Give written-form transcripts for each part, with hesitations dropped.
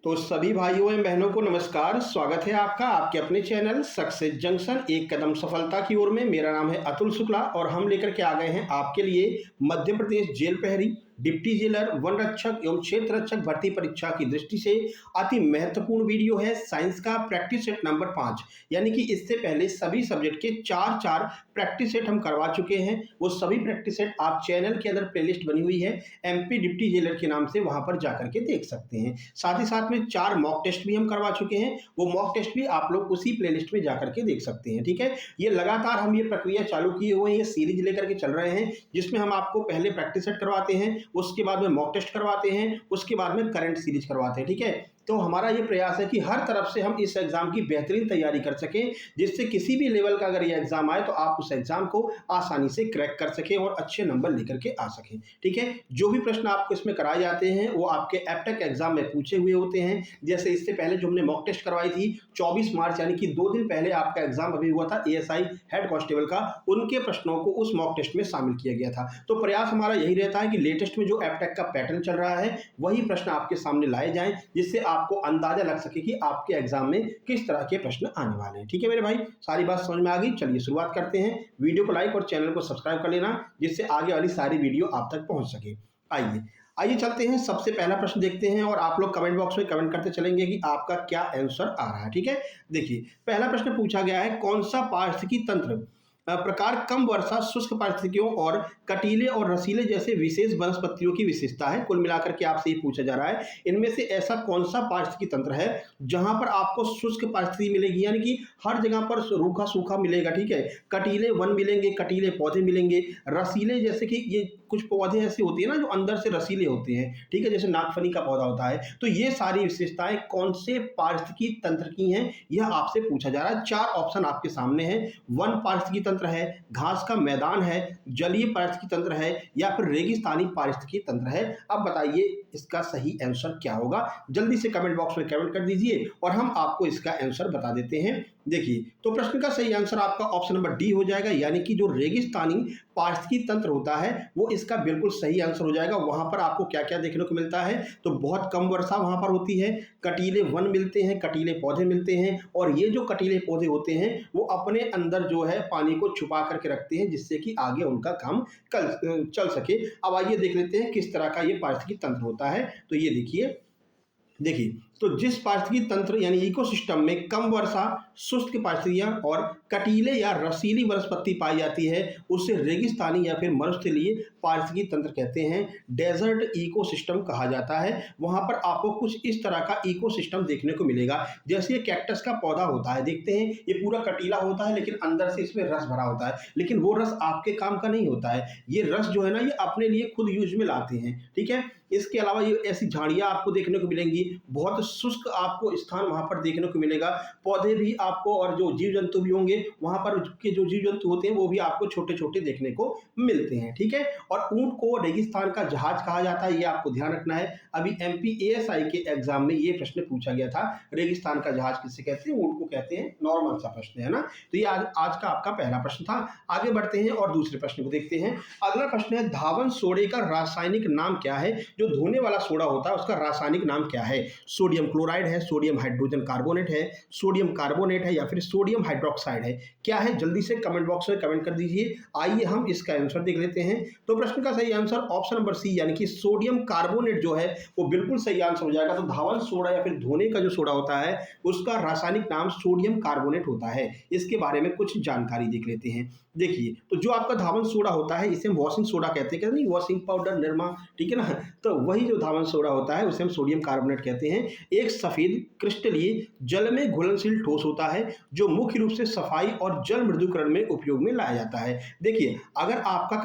तो सभी भाइयों एवं बहनों को नमस्कार। स्वागत है आपका आपके अपने चैनल सक्सेस जंक्शन एक कदम सफलता की ओर में। मेरा नाम है अतुल शुक्ला और हम लेकर के आ गए हैं आपके लिए मध्य प्रदेश जेल प्रहरी, डिप्टी जेलर, वन रक्षक एवं क्षेत्र रक्षक भर्ती परीक्षा की दृष्टि से अति महत्वपूर्ण वीडियो है। साइंस का प्रैक्टिस सेट नंबर 5, यानी कि इससे पहले सभी सब्जेक्ट के चार प्रैक्टिस सेट हम करवा चुके हैं। वो सभी प्रैक्टिस सेट आप चैनल के अंदर प्लेलिस्ट बनी हुई है एमपी डिप्टी जेलर के नाम से, वहां पर जाकर के देख सकते हैं। साथ ही साथ में 4 मॉक टेस्ट भी हम करवा चुके हैं, वो मॉक टेस्ट भी आप लोग उसी प्लेलिस्ट में जाकर के देख सकते हैं। ठीक है, ये लगातार हम ये प्रक्रिया चालू किए हुए हैं, ये सीरीज लेकर के चल रहे हैं, जिसमें हम आपको पहले प्रैक्टिस सेट करवाते हैं, उसके बाद में मॉक टेस्ट करवाते हैं, उसके बाद में करंट सीरीज करवाते हैं। ठीक है, तो हमारा ये प्रयास है कि हर तरफ से हम इस एग्जाम की बेहतरीन तैयारी कर सकें, जिससे किसी भी लेवल का अगर ये एग्जाम आए तो आप उस एग्जाम को आसानी से क्रैक कर सकें और अच्छे नंबर लेकर के आ सकें। ठीक है, जो भी प्रश्न आपको इसमें कराए जाते हैं वो आपके एप्टेक एग्जाम में पूछे हुए होते हैं। जैसे इससे पहले जो हमने मॉक टेस्ट करवाई थी 24 मार्च, यानी कि 2 दिन पहले आपका एग्जाम अभी हुआ था एएसआई हेड कांस्टेबल का, उनके प्रश्नों को उस मॉक टेस्ट में शामिल किया गया था। तो प्रयास हमारा यही रहता है कि लेटेस्ट में जो एप्टेक का पैटर्न चल रहा है वही प्रश्न आपके सामने लाए जाएं, जिससे आपको अंदाजा लग सके कि आपके एग्जाम में किस तरह के प्रश्न आने वाले हैं। ठीक है मेरे भाई, सारी बात समझ में आ गई। चलिए शुरुआत करते हैं। वीडियो को लाइक और चैनल को सब्सक्राइब कर लेना, जिससे आगे वाली सारी वीडियो आप तक पहुंच सके। आइए चलते हैं, सबसे पहला प्रश्न देखते हैं और आप लोग कमेंट बॉक्स में कमेंट करते चलेंगे कि आपका क्या आंसर आ रहा है। ठीक है, देखिए पहला प्रश्न पूछा गया है, कौन सा पारिस्थितिकी तंत्र प्रकार कम वर्षा, शुष्क परिस्थितियों और कटीले और रसीले जैसे विशेष वनस्पतियों की विशेषता है। कुल मिलाकर के आपसे ये पूछा जा रहा है, इनमें से ऐसा कौन सा पारिस्थितिकी तंत्र है जहां पर आपको शुष्क परिस्थिति मिलेगी, यानी कि हर जगह पर रूखा सूखा मिलेगा। ठीक है, कटीले वन मिलेंगे, कटीले पौधे मिलेंगे, रसीले जैसे कि ये कुछ पौधे ऐसे होते हैं ना जो अंदर से रसीले होते हैं। ठीक है, जैसे नागफनी का पौधा होता है। तो ये सारी विशेषताएं कौन से पारिस्थितिकी तंत्र की हैं, यह आपसे पूछा जा रहा है। 4 ऑप्शन आपके सामने हैं। वन पारिस्थितिकी तंत्र है, घास का मैदान है, जलीय पारिस्थितिकी तंत्र है, या फिर रेगिस्तानी पारिस्थितिकी तंत्र है। अब बताइए इसका सही आंसर क्या होगा। जल्दी से कमेंट बॉक्स में कमेंट कर दीजिए और हम आपको इसका आंसर बता देते हैं। देखिए, तो प्रश्न का सही आंसर आपका ऑप्शन नंबर डी हो जाएगा, यानी कि जो रेगिस्तानी पारिस्थितिकी तंत्र होता है वो इसका बिल्कुल सही आंसर हो जाएगा। वहां पर आपको क्या क्या देखने को मिलता है, तो बहुत कम वर्षा वहां पर होती है, कटीले वन मिलते हैं, कटीले पौधे मिलते हैं, और ये जो कटीले पौधे होते हैं वो अपने अंदर जो है पानी को छुपा करके रखते हैं, जिससे कि आगे उनका काम चल सके। अब आइए देख लेते हैं किस तरह का ये पारिस्थितिकी तंत्र होता है। तो ये देखिए, तो जिस पारिस्थितिकी तंत्र यानी इकोसिस्टम में कम वर्षा, शुष्क परिस्थितियां और कटीले या रसीली वनस्पति पाई जाती है, उसे रेगिस्तानी या फिर मरुस्थलीय पारिस्थितिकी तंत्र कहते हैं। डेजर्ट इकोसिस्टम कहा जाता है। वहां पर आपको कुछ इस तरह का इकोसिस्टम देखने को मिलेगा। जैसे ये कैक्टस का पौधा होता है, देखते हैं ये पूरा कटीला होता है, लेकिन अंदर से इसमें रस भरा होता है, लेकिन वो रस आपके काम का नहीं होता है। ये रस जो है ना, ये अपने लिए खुद यूज में लाते हैं। ठीक है, इसके अलावा ये ऐसी झाड़ियां आपको देखने को मिलेंगी, बहुत शुष्क आपको स्थान वहां पर देखने को मिलेगा। पौधे भी आपको और जो जीव जंतु भी होंगे वहां पर के जो जीव जंतु होते हैं वो भी आपको छोटे छोटे देखने को मिलते हैं। ठीक है, और ऊंट को रेगिस्तान का जहाज कहा जाता है, ये आपको ध्यान रखना है। अभी एमपी एएसआई के एग्जाम में ये प्रश्न पूछा गया था, रेगिस्तान का जहाज किसे कहते हैं, ऊंट को कहते हैं। नॉर्मल सा प्रश्न है ना। तो ये आज का आपका पहला प्रश्न था। आगे बढ़ते हैं और दूसरे प्रश्न को देखते हैं। अगला प्रश्न है, धावन सोडे का रासायनिक नाम क्या है। जो धोने वाला सोडा होता है उसका रासायनिक नाम क्या है। सोडियम क्लोराइड है, सोडियम हाइड्रोजन कार्बोनेट है, सोडियम कार्बोनेट है, या फिर सोडियम हाइड्रोक्साइड है। क्या है, जल्दी से कमेंट बॉक्स में कमेंट कर दीजिए। आइए हम इसका आंसर देख लेते हैं। तो प्रश्न का सही आंसर ऑप्शन नंबर सी, यानी कि सोडियम कार्बोनेट जो है वो बिल्कुल सही आंसर हो जाएगा। तो धावन सोडा या फिर धोने का जो सोडा होता है उसका रासायनिक नाम सोडियम कार्बोनेट होता है। इसके बारे में कुछ जानकारी देख लेते हैं। देखिए, तो जो आपका धावन सोडा होता है इसे हम वॉशिंग सोडा कहते हैं, नहीं वॉशिंग पाउडर, निरमा, ठीक है ना। तो वही जो धावन सोडा होता है उसे हम सोडियम कार्बोनेट कहते हैं। एक सफेद क्रिस्टलीय जल में घुलनशील ठोस होता है जो मुख्य रूप से सफाई और जल मृदुकरण में उपयोग में लाया जाता है। देखिए, अगर आपके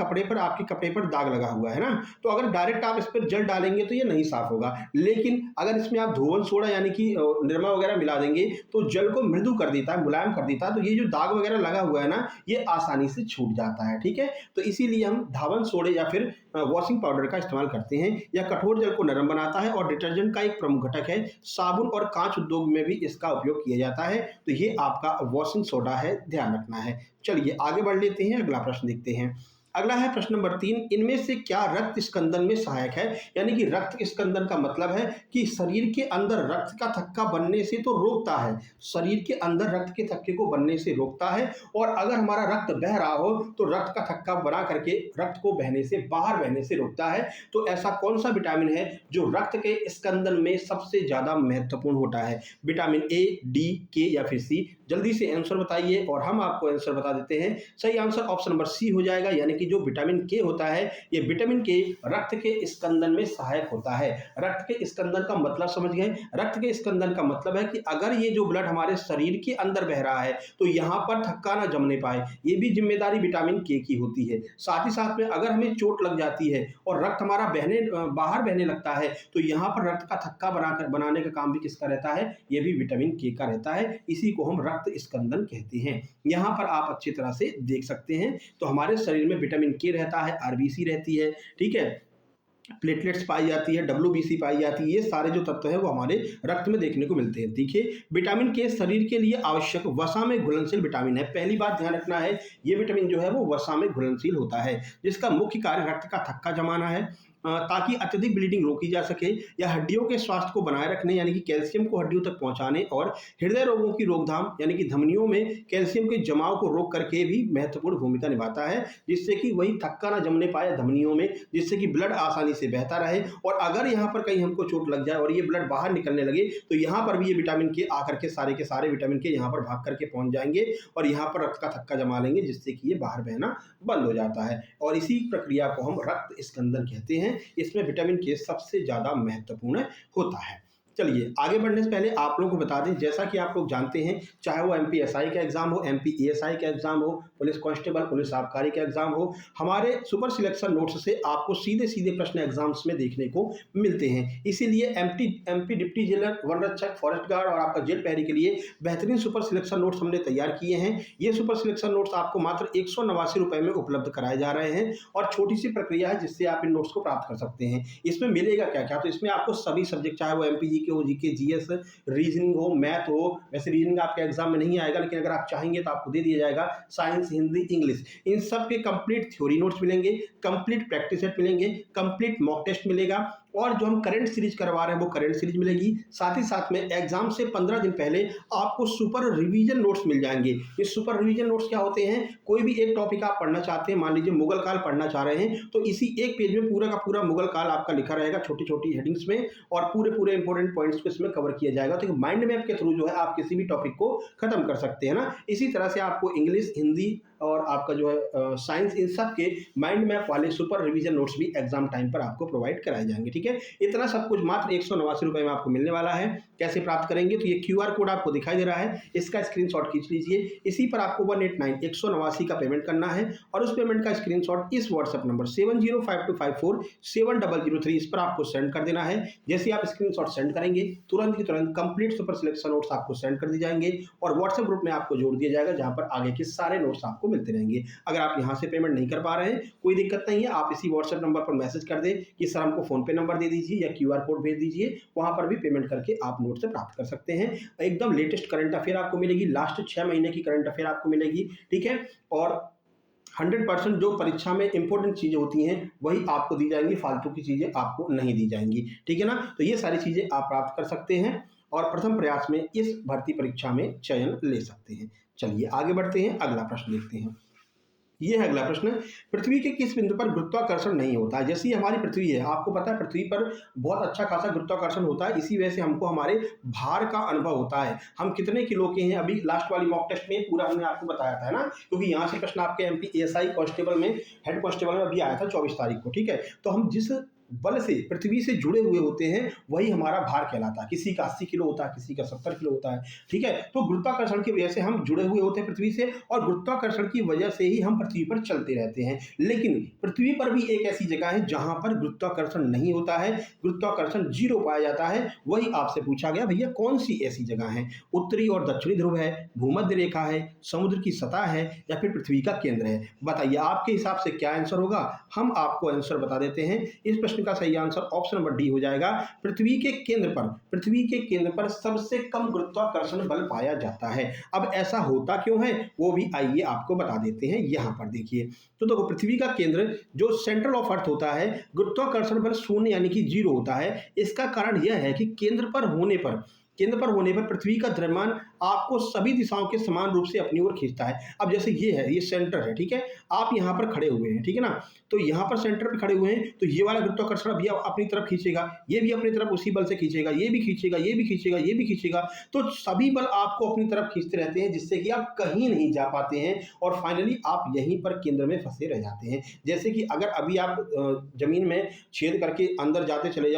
कपड़े पर दाग लगा हुआ है ना, तो अगर डायरेक्ट आप इस पर जल डालेंगे तो ये नहीं साफ होगा, लेकिन अगर इसमें आप धोवन सोडा यानी कि निरमा वगैरह मिला देंगे तो जल को मृदु कर देता है, मुलायम कर देता है। तो ये जो दाग वगैरह लगा हुआ है ना, ये आसानी से छूट जाता है। ठीक है, तो इसीलिए हम धावन सोडे या फिर वॉशिंग पाउडर का इस्तेमाल करते हैं। यह कठोर जल को नरम बनाता है और डिटर्जेंट का एक प्रमुख घटक है। साबुन और कांच उद्योग में भी इसका उपयोग किया जाता है। तो ये आपका वॉशिंग सोडा है, ध्यान रखना है। चलिए आगे बढ़ लेते हैं, अगला प्रश्न देखते हैं। अगला है प्रश्न नंबर 3, इनमें से क्या रक्त स्कंदन में सहायक है? यानी कि रक्त स्कंदन का मतलब है कि शरीर के अंदर रक्त का थक्का बनने से तो रोकता है, शरीर के अंदर रक्त के थक्के को बनने से रोकता है, और अगर हमारा रक्त बह रहा हो तो रक्त का थक्का बना करके रक्त को बहने से, बाहर बहने से रोकता है। तो ऐसा कौन सा विटामिन है जो रक्त के स्कंदन में सबसे ज्यादा महत्वपूर्ण होता है? विटामिन ए, डी, के या फिर सी? जल्दी से आंसर बताइए और हम आपको आंसर बता देते हैं। सही आंसर ऑप्शन नंबर सी हो जाएगा, यानी कि जो विटामिन के होता है, ये विटामिन के रक्त के स्कंदन में सहायक होता है। रक्त के स्कंदन का मतलब समझ गए? रक्त के स्कंदन का मतलब है कि अगर ये जो ब्लड हमारे शरीर के अंदर बह रहा है तो यहाँ पर थक्का ना जमने पाए, ये भी जिम्मेदारी विटामिन के की होती है। साथ ही साथ में अगर हमें चोट लग जाती है और रक्त हमारा बाहर बहने लगता है तो यहाँ पर रक्त का थक्का बनाने का काम भी किसका रहता है? ये भी विटामिन के का रहता है। इसी को हम रक्त स्कंदन कहते हैं। यहाँ पर आप अच्छी तरह से देख सकते हैं। तो हमारे शरीर में विटामिन के रहता है, आरबीसी रहती है, ठीक है, प्लेटलेट्स पाई जाती है, डब्ल्यूबीसी पाई जाती है, ये सारे जो तत्व हैं वो हमारे रक्त में देखने को मिलते हैं। देखिए, विटामिन के शरीर के लिए आवश्यक वसा में घुलनशील विटामिन है। पहली बात ध्यान रखना है, ये विटामिन जो है वो वसा में घुलनशील होता है, जिसका मुख्य कार्य रक्त का थक्का जमाना है, ताकि अत्यधिक ब्लीडिंग रोकी जा सके या हड्डियों के स्वास्थ्य को बनाए रखने, यानी कि कैल्शियम को हड्डियों तक पहुंचाने, और हृदय रोगों की रोकथाम, यानी कि धमनियों में कैल्शियम के जमाव को रोक करके भी महत्वपूर्ण भूमिका निभाता है, जिससे कि वही थक्का ना जमने पाए धमनियों में, जिससे कि ब्लड आसानी से बहता रहे। और अगर यहाँ पर कहीं हमको चोट लग जाए और ये ब्लड बाहर निकलने लगे तो यहाँ पर भी ये विटामिन के आकर के सारे विटामिन के यहाँ पर भाग करके पहुंच जाएंगे और यहाँ पर रक्त का थक्का जमा लेंगे, जिससे कि ये बाहर बहना बंद हो जाता है। और इसी प्रक्रिया को हम रक्त स्कंदन कहते हैं। इसमें विटामिन के सबसे ज्यादा महत्वपूर्ण होता है। चलिए आगे बढ़ने से पहले आप लोगों को बता दें, जैसा कि आप लोग जानते हैं, चाहे वो एमपीएसआई का एग्जाम हो, एमपीएसआई का एग्जाम हो, पुलिस कांस्टेबल, पुलिस आबकारी का एग्जाम हो, हमारे सुपर सिलेक्शन नोट्स से आपको सीधे सीधे प्रश्न एग्जाम्स में देखने को मिलते हैं। इसीलिए एमपी डिप्टी जेलर, वन रक्षक, फॉरेस्ट गार्ड और आपका जेल प्रहरी के लिए बेहतरीन सुपर सिलेक्शन नोट्स हमने तैयार किए हैं। ये सुपर सिलेक्शन नोट्स आपको मात्र 189 रुपए में उपलब्ध कराए जा रहे हैं, और छोटी सी प्रक्रिया है जिससे आप इन नोट्स को प्राप्त कर सकते हैं। इसमें मिलेगा क्या क्या? तो इसमें आपको सभी सब्जेक्ट, चाहे वो एमपीजी के हो, जीके, जीएस, रीजनिंग हो, मैथ हो, वैसे रीजनिंग आपके एग्जाम में नहीं आएगा, लेकिन अगर आप चाहेंगे तो आपको दे दिया जाएगा, साइंस, हिंदी, इंग्लिश, इन सब के कंप्लीट थ्योरी नोट्स मिलेंगे, कंप्लीट प्रैक्टिस सेट मिलेंगे, कंप्लीट मॉक टेस्ट मिलेगा, और जो हम करंट सीरीज करवा रहे हैं वो करंट सीरीज मिलेगी। साथ ही साथ में एग्जाम से 15 दिन पहले आपको सुपर रिवीजन नोट्स मिल जाएंगे। ये सुपर रिवीजन नोट्स क्या होते हैं? कोई भी एक टॉपिक आप पढ़ना चाहते हैं, मान लीजिए मुगल काल पढ़ना चाह रहे हैं, तो इसी एक पेज में पूरा का पूरा मुगल काल आपका लिखा रहेगा छोटी छोटी हेडिंग्स में, और पूरे इंपॉर्टेंट पॉइंट्स को इसमें कवर किया जाएगा। तो माइंड मैप के थ्रू जो है आप किसी भी टॉपिक को खत्म कर सकते हैं ना। इसी तरह से आपको इंग्लिश, हिंदी और आपका जो है साइंस, इन सब के माइंड मैप वाले सुपर रिवीजन नोट्स भी एग्जाम टाइम पर आपको प्रोवाइड कराए जाएंगे। ठीक है, इतना सब कुछ मात्र 189 रुपए में आपको मिलने वाला है। कैसे प्राप्त करेंगे? तो ये क्यूआर कोड आपको दिखाई दे रहा है, इसका स्क्रीनशॉट खींच लीजिए। इसी पर आपको 189 का पेमेंट करना है, और उस पेमेंट का स्क्रीनशॉट इस व्हाट्सएप नंबर 7052547003 इस पर आपको सेंड कर देना है। जैसे आप स्क्रीनशॉट सेंड करेंगे, तुरंत की तुरंत कंप्लीट सुपर सिलेक्शन नोट्स आपको सेंड कर दिए जाएंगे, और व्हाट्सएप ग्रुप में आपको जोड़ दिया जाएगा, जहां पर आगे के सारे नोट्स आपको मिलते रहेंगे। अगर आप यहां से पेमेंट नहीं कर पा रहे हैं, कोई दिक्कत नहीं है, आप इसी व्हाट्सएप नंबर पर मैसेज कर दें कि सर हमको फोन पे नंबर दे दीजिए या क्यूआर कोड भेज दीजिए, वहां पर भी पेमेंट करके आप नोट से प्राप्त कर सकते हैं। एकदम लेटेस्ट करंट अफेयर आपको मिलेगी, लास्ट 6 महीने की करंट अफेयर आपको मिलेगी। ठीक है, और 100% जो परीक्षा में इंपॉर्टेंट चीजें होती हैं वही आपको दी जाएंगी, फालतू की चीजें आपको नहीं दी जाएंगी। ठीक है ना, तो ये सारी चीजें आप प्राप्त कर सकते हैं और प्रथम प्रयास में इस भर्ती परीक्षा में चयन ले सकते हैं। चलिए आगे बढ़ते हैं, अगला प्रश्न देखते हैं। ये है अगला प्रश्न, पृथ्वी के किस बिंदु पर गुरुत्वाकर्षण नहीं होता है? जैसे हमारी पृथ्वी है, आपको पता है पृथ्वी पर बहुत अच्छा खासा गुरुत्वाकर्षण होता है, इसी वजह से हमको हमारे भार का अनुभव होता है। हम कितने किलो के हैं, अभी लास्ट वाली मॉक टेस्ट में पूरा हमने आपको बताया था, है ना, क्योंकि यहाँ से प्रश्न आपके एमपीएसआई कांस्टेबल में, हेड कांस्टेबल में अभी आया था 24 तारीख को। ठीक है, तो हम जिस बल से पृथ्वी से जुड़े हुए होते हैं वही हमारा भार कहलाता है। किसी का 80 किलो होता है, किसी का 70 किलो होता है। ठीक है, तो गुरुत्वाकर्षण की वजह से हम जुड़े हुए होते हैं पृथ्वी से, और गुरुत्वाकर्षण की वजह से ही हम पृथ्वी पर चलते रहते हैं। लेकिन पृथ्वी पर भी एक ऐसी जगह है जहां पर गुरुत्वाकर्षण नहीं होता है, गुरुत्वाकर्षण 0 पाया जाता है। वही आपसे पूछा गया, भैया कौन सी ऐसी जगह है? उत्तरी और दक्षिणी ध्रुव है, भूमध्य रेखा है, समुद्र की सतह है, या फिर पृथ्वी का केंद्र है? बताइए आपके हिसाब से क्या आंसर होगा। हम आपको आंसर बता देते हैं। इस प्रश्न का सही आंसर ऑप्शन नंबर डी हो जाएगा। पृथ्वी के केंद्र पर सबसे कम गुरुत्वाकर्षण बल पाया जाता है। अब ऐसा होता क्यों है वो भी आइए आपको बता देते हैं। यहाँ पर देखिए, तो देखो पृथ्वी का केंद्र जो सेंट्रल ऑफ अर्थ होता है, गुरुत्वाकर्षण बल शून्य यानी कि 0 होता है। इसका कारण यह है कि केंद्र पर होने पर पृथ्वी का द्रव्यमान आपको सभी दिशाओं के समान रूप से अपनी ओर खींचता है। अब जैसे ये है, ये सेंटर है, ठीक है, आप यहाँ पर खड़े हुए हैं, ठीक है ना, तो यहाँ पर सेंटर पर खड़े हुए हैं, तो ये वाला गुरुत्वाकर्षण अभी अपनी तरफ खींचेगा, ये भी अपनी तरफ उसी बल से खींचेगा, ये भी खींचेगा, ये भी खींचेगा, ये भी खींचेगा, तो सभी बल आपको अपनी तरफ खींचते रहते हैं, जिससे कि आप कहीं नहीं जा पाते हैं और फाइनली आप यहीं पर केंद्र में फंसे रह जाते हैं। जैसे कि अगर अभी आप जमीन में छेद करके अंदर जाते चले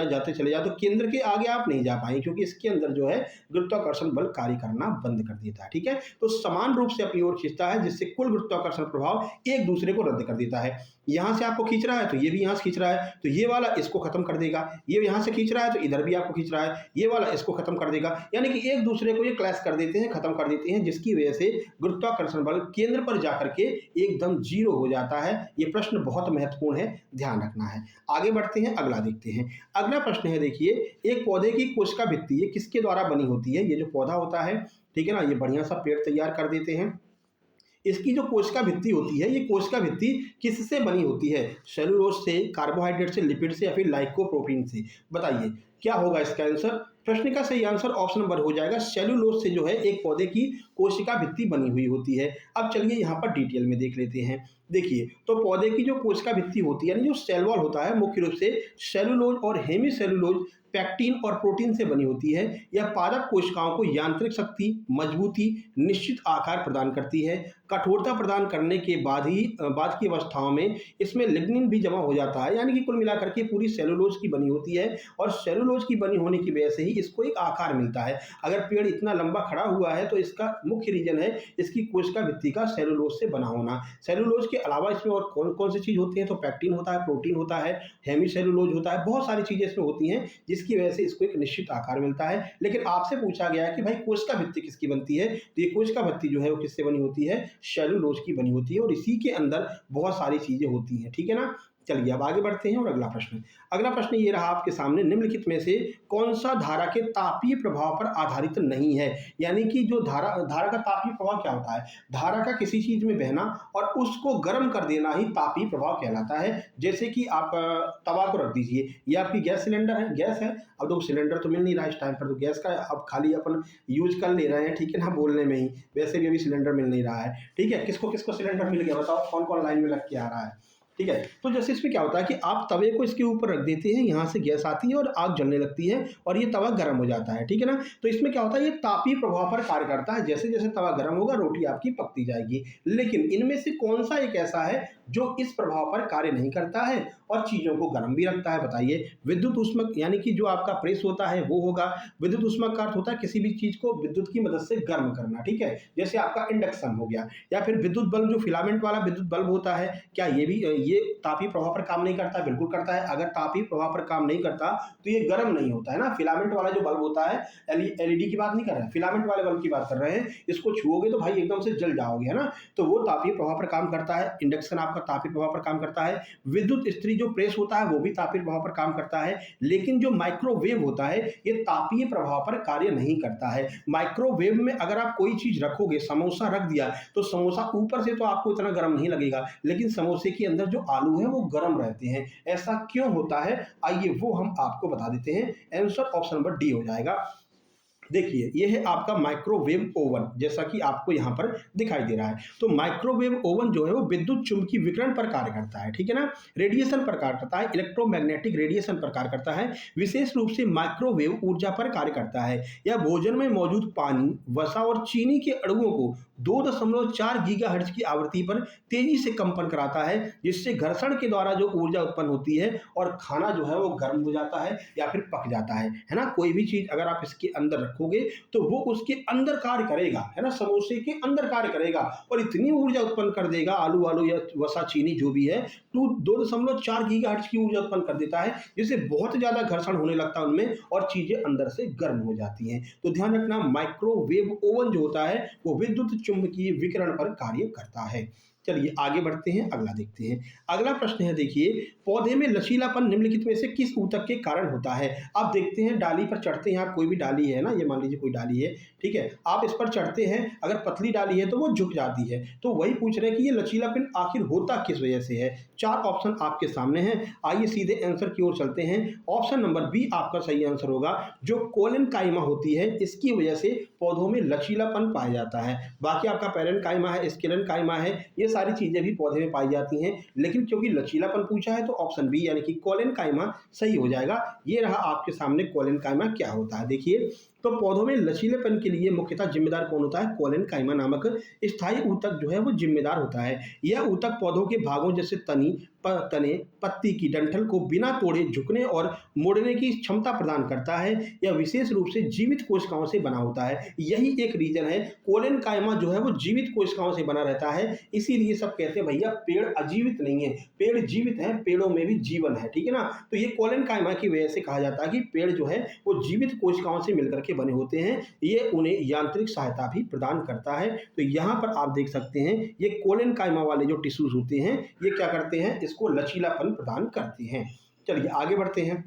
जाओ तो केंद्र के आगे आप नहीं जा पाएंगे, क्योंकि इसके अंदर जो है गुरुत्वाकर्षण बल कार्य करना बंद कर देता है। ठीक है, तो समान रूप से अपनी ओर खींचता है, जिससे कुल गुरुत्वाकर्षण प्रभाव एक दूसरे को रद्द कर देता है। यहां से आपको खींच रहा है तो ये भी यहां से खींच रहा है, तो ये वाला इसको खत्म कर देगा, ये यहां से खींच रहा है तो इधर भी आपको खींच रहा है, ये वाला इसको खत्म कर देगा, यानी कि एक दूसरे को ये क्लैश कर देते हैं, खत्म कर देते हैं, जिसकी वजह से गुरुत्वाकर्षण बल केंद्र पर जाकर के एकदम 0 हो जाता है। ये प्रश्न बहुत महत्वपूर्ण है, ध्यान रखना है। आगे बढ़ते हैं, अगला देखते हैं। अगला प्रश्न है, देखिए, एक पौधे की कोशिका भित्ति ये किसके द्वारा बनी होती है? ये जो पौधा होता है, ठीक है ना, ये बढ़िया सा पेड़ तैयार कर देते हैं। इसकी जो कोशिका भित्ति होती है, ये कोशिका भित्ति किससे बनी होती है? सेलुलोज से, कार्बोहाइड्रेट से, लिपिड से या फिर लाइकोप्रोटीन से? बताइए क्या होगा इसका आंसर। प्रश्न का सही आंसर ऑप्शन नंबर हो जाएगा सेलुलोज से जो है एक पौधे की कोशिका भित्ति बनी हुई होती है। अब चलिए यहाँ पर डिटेल में देख लेते हैं। देखिए, तो पौधे की जो कोशिका भित्ति होती है, यानी जो सेल वॉल होता है, मुख्य रूप से सेलुलोज और हेमीसेलुलोज, पैक्टिन और प्रोटीन से बनी होती है। यह पादप कोशिकाओं को यांत्रिक शक्ति, मजबूती, निश्चित आकार प्रदान करती है। कठोरता प्रदान करने के बाद की अवस्थाओं में इसमें लिग्निन भी जमा हो जाता है, यानी कि कुल मिलाकर के पूरी सेलुलोज की बनी होती है और सेलुलोज की बनी होने की वजह से ही इसको एक आकार मिलता है। अगर पेड़ इतना लंबा खड़ा हुआ है तो इसका मुख्य रीजन है इसकी कोशिका भित्ति का सेलुलोज से बना होना। सेलुलोज के अलावा इसमें और कौन कौन सी चीज होती है? तो पैक्टिन होता है, प्रोटीन होता है, हेमीसेलुलोज होता है, बहुत सारी चीजें इसमें होती हैं, जिसकी वजह से इसको एक निश्चित आकार मिलता है। लेकिन आपसे पूछा गया है कि भाई कोशिका भित्ति किसकी बनती है, तो ये कोशिका भित्ति जो है वो किससे बनी होती है? सेलुलोज की बनी होती है और इसी के अंदर बहुत सारी चीजें होती हैं। ठीक है ना, चलिए अब आगे बढ़ते हैं और अगला प्रश्न ये रहा आपके सामने, निम्नलिखित में से कौन सा धारा के तापीय प्रभाव पर आधारित नहीं है? यानी कि जो धारा का तापीय प्रभाव क्या होता है? धारा का किसी चीज में बहना और उसको गर्म कर देना ही तापीय प्रभाव कहलाता है। जैसे कि आप तवा को रख दीजिए, ये आपकी गैस सिलेंडर है, गैस है, अब तो सिलेंडर तो मिल नहीं रहा है इस टाइम पर, तो गैस का अब खाली अपन यूज कर ले रहे हैं, ठीक है ना, बोलने में ही, वैसे भी अभी सिलेंडर मिल नहीं रहा है। ठीक है, किसको किसको सिलेंडर मिल गया बताओ, कौन कौन लाइन में लग के आ रहा है? ठीक है, तो जैसे इसमें क्या होता है कि आप तवे को इसके ऊपर रख देते हैं, यहाँ से गैस आती है और आग जलने लगती है और ये तवा गर्म हो जाता है। ठीक है ना, तो इसमें क्या होता है, ये तापीय प्रभाव पर कार्य करता है। जैसे जैसे तवा गर्म होगा रोटी आपकी पकती जाएगी। लेकिन इनमें से कौन सा एक ऐसा है जो इस प्रभाव पर कार्य नहीं करता है और चीजों को गर्म भी रखता है? बताइए। विद्युत ऊष्मक, यानी कि जो आपका प्रेस होता है वो होगा। विद्युत ऊष्मक का अर्थ होता है किसी भी चीज को विद्युत की मदद से गर्म करना। ठीक है, जैसे आपका इंडक्शन हो गया, या फिर विद्युत बल्ब, जो फिलामेंट वाला विद्युत बल्ब होता है, क्या ये तापीय प्रभाव पर काम नहीं करता? बिल्कुल करता है। अगर तापीय प्रभाव पर काम नहीं करता तो ये गर्म नहीं होता है ना। फिलामेंट वाला जो बल्ब होता है, एलईडी की बात नहीं कर रहे हैं, फिलामेंट वाले बल्ब की बात कर रहे हैं, इसको छुओगे तो भाई एकदम से जल जाओगे, है ना, तो वो तापीय प्रभाव पर काम करता है। इंडक्शन आपका तापीय प्रभाव पर काम करता है। विद्युत इस्त्री जो प्रेस होता है वो भी तापीय प्रभाव पर काम करता है। लेकिन जो माइक्रोवेव होता है ये तापीय प्रभाव पर कार्य नहीं करता है। माइक्रोवेव में अगर आप कोई चीज रखोगे, समोसा रख दिया, तो समोसा ऊपर से तो आपको इतना गर्म नहीं लगेगा, लेकिन समोसे के अंदर जो आलू है वो गर्म रहते हैं। ऐसा क्यों होता है, आइए वो हम आपको बता देते हैं। आंसर ऑप्शन नंबर डी हो जाएगा। देखिए, ये है आपका माइक्रोवेव ओवन, जैसा कि आपको यहाँ पर दिखाई दे रहा है। तो माइक्रोवेव ओवन जो है वो विद्युत चुंबकीय विकिरण पर कार्य करता है। ठीक है ना, रेडिएशन पर कार्य करता है, इलेक्ट्रोमैग्नेटिक रेडिएशन पर कार्य करता है। विशेष रूप से माइक्रोवेव ऊर्जा पर कार्य करता है। यह भोजन में मौजूद पानी, वसा और चीनी के अणुओं को 2.4 गीगाहर्ट्ज की आवृत्ति पर तेजी से कंपन कराता है, जिससे घर्षण के द्वारा जो ऊर्जा उत्पन्न होती है और खाना जो है वो गर्म हो जाता है या फिर पक जाता है ना। कोई भी चीज अगर आप इसके अंदर रखोगे तो वो उसके अंदर कार्य करेगा, है ना, समोसे के अंदर कार्य करेगा और इतनी ऊर्जा उत्पन्न कर देगा, आलू या वसा चीनी जो भी है, 2.4 गीगाहर्ट्ज की ऊर्जा उत्पन्न कर देता है, जिससे बहुत ज्यादा घर्षण होने लगता है उनमें और चीजें अंदर से गर्म हो जाती हैं। तो ध्यान रखना, माइक्रोवेव ओवन जो होता है वो विद्युत चुंबकीय विकिरण पर कार्य करता है। चलिए आगे बढ़ते हैं, अगला देखते हैं। अगला प्रश्न है देखिए, पौधे में लचीलापन निम्नलिखित में से किस ऊतक के कारण होता है? आप देखते हैं डाली पर चढ़ते हैं आप, कोई भी डाली है ना, ये मान लीजिए कोई डाली है, ठीक है, आप इस पर चढ़ते हैं, अगर पतली डाली है तो वो झुक जाती है, तो वही पूछ रहे हैं कि ये लचीलापन आखिर होता किस वजह से है। 4 ऑप्शन आपके सामने हैं, आइए सीधे आंसर की ओर चलते हैं। ऑप्शन नंबर बी आपका सही आंसर होगा, जो कोलेनकाइमा होती है इसकी वजह से पौधों में लचीलापन पाया जाता है। बाकी आपका पैरेन्काइमा है, स्केलेनकाइमा है, ये सारी चीजें भी पौधे में पाई जाती हैं, लेकिन क्योंकि लचीलापन पूछा है तो ऑप्शन बी यानी कि कोलेनकाइमा सही हो जाएगा। ये रहा आपके सामने कोलेनकाइमा क्या होता है। देखिए, तो पौधों में लचीलेपन के लिए मुख्यतः जिम्मेदार कौन होता है? कोलेनकाइमा नामक स्थायी ऊतक जो है वो जिम्मेदार होता है। यह ऊतक पौधों के भागों जैसे तने, पत्ती की डंठल को बिना तोड़े झुकने और मोड़ने की क्षमता प्रदान करता है। यह विशेष रूप से जीवित कोशिकाओं से बना होता है। यही एक रीजन है, कोलेनकाइमा जो है वो जीवित कोशिकाओं से बना रहता है, इसीलिए सब कहते हैं भैया पेड़ अजीवित नहीं है, पेड़ जीवित है, पेड़ों में भी जीवन है, ठीक है ना। तो ये कोलेनकाइमा की वजह से कहा जाता है कि पेड़ जो है वो जीवित कोशिकाओं से मिलकर के बने होते हैं, ये उन्हें यांत्रिक सहायता भी प्रदान करता है। तो यहाँ पर आप देख सकते हैं ये कोलेनकाइमा वाले जो टिश्यूज होते हैं ये क्या करते हैं, इसको लचीलापन प्रदान करते हैं। चलिए आगे बढ़ते हैं,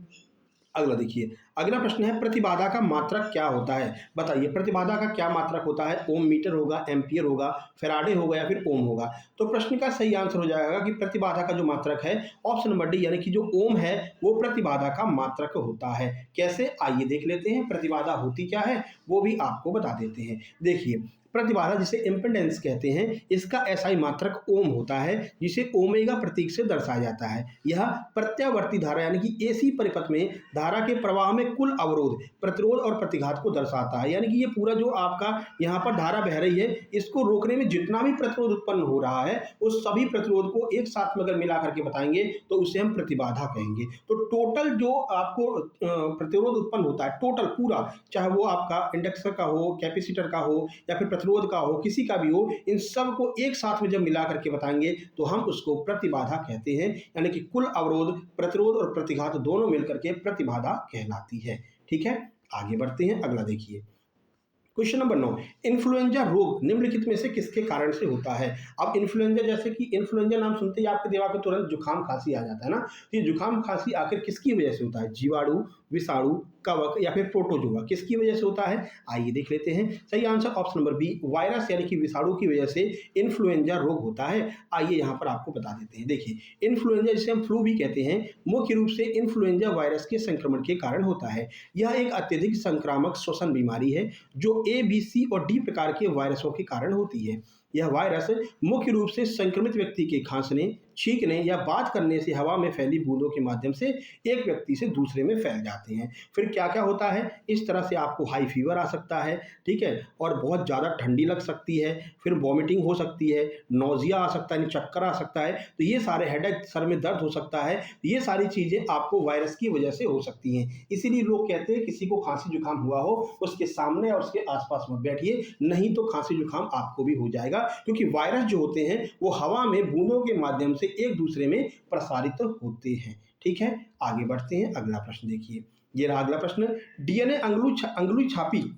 अगला देखिए। अगला प्रश्न है, प्रतिबाधा का मात्रक क्या होता है? बताइए प्रतिबाधा का क्या मात्रक होता है? ओम मीटर होगा, एम्पियर होगा, फैराडे होगा या फिर ओम होगा? तो प्रश्न का सही आंसर हो जाएगा कि प्रतिबाधा का जो मात्रक है ऑप्शन नंबर डी यानी कि जो ओम है वो प्रतिबाधा का मात्रक होता है। कैसे, आइए देख लेते हैं। प्रतिबाधा होती क्या है वो भी आपको बता देते हैं। देखिए, प्रतिबाधा जिसे इम्पीडेंस कहते हैं, इसका एसआई मात्रक ओम होता है, जिसे ओमेगा प्रतीक से दर्शाया जाता है। यह प्रत्यावर्ती धारा यानी कि एसी परिपथ में धारा के प्रवाह में कुल अवरोध, प्रतिरोध और प्रतिघात को दर्शाता है। यानी कि ये पूरा जो आपका यहाँ पर धारा बह रही है, इसको रोकने में जितना भी प्रतिरोध उत्पन्न हो रहा है उस सभी प्रतिरोध को एक साथ में अगर मिला करके बताएंगे तो उसे हम प्रतिबाधा कहेंगे। तो टोटल जो आपको प्रतिरोध उत्पन्न होता है, टोटल पूरा, चाहे वो आपका इंडक्टर का हो, कैपेसिटर का हो या फिर प्रतिरोध का हो, किसी का भी हो, इन सब को एक साथ में जब मिला करके बताएंगे तो हम उसको प्रतिबाधा कहते हैं। यानी कि कुल अवरोध, प्रतिरोध और प्रतिघात दोनों मिलकर के प्रतिबाधा कहलाती है। ठीक है, आगे बढ़ते हैं, अगला देखिए। क्वेश्चन नंबर 9, इन्फ्लुएंजा रोग निम्नलिखित में से किसके कारण से होता है? अब इन्फ्लुएंजा, जैसे कि इन्फ्लुएंजा नाम सुनते ही आपके दिमाग में तुरंत जुकाम खांसी आ जाता है ना। तो ये जुकाम खांसी आखिर किसकी वजह से होता है? जीवाणु, विषाणु, कवक या फिर प्रोटोजोआ, किसकी वजह से होता है? आइए देख लेते हैं। सही answer option number B, virus यानी कि विषाणु की वजह से इन्फ्लुएंजा रोग होता है। आइए यहाँ पर आपको बता देते हैं। देखिए, इन्फ्लुएंजा जिसे हम फ्लू भी कहते हैं, मुख्य रूप से इन्फ्लुएंजा वायरस के संक्रमण के कारण होता है। यह एक अत्यधिक संक्रामक श्वसन बीमारी है जो ए, बी, सी और डी प्रकार के वायरसों के कारण होती है। यह वायरस मुख्य रूप से संक्रमित व्यक्ति के खांसने, छींकने या बात करने से हवा में फैली बूंदों के माध्यम से एक व्यक्ति से दूसरे में फैल जाते हैं। फिर क्या क्या होता है, इस तरह से आपको हाई फीवर आ सकता है, ठीक है, और बहुत ज़्यादा ठंडी लग सकती है, फिर वॉमिटिंग हो सकती है, नौजिया आ सकता है, चक्कर आ सकता है, तो ये सारे हेडेक, सर में दर्द हो सकता है, ये सारी चीज़ें आपको वायरस की वजह से हो सकती हैं। इसीलिए लोग कहते हैं किसी को खांसी जुकाम हुआ हो उसके सामने और उसके आसपास मत बैठिए, नहीं तो खांसी जुकाम आपको भी हो जाएगा, क्योंकि वायरस जो होते हैं वो हवा में बूंदों के माध्यम से एक दूसरे में प्रसारित होते हैं। ठीक है, आगे बढ़ते हैं, अगला प्रश्न देखिए। ये रहा अगला प्रश्न, डीएनए अंगुली छापी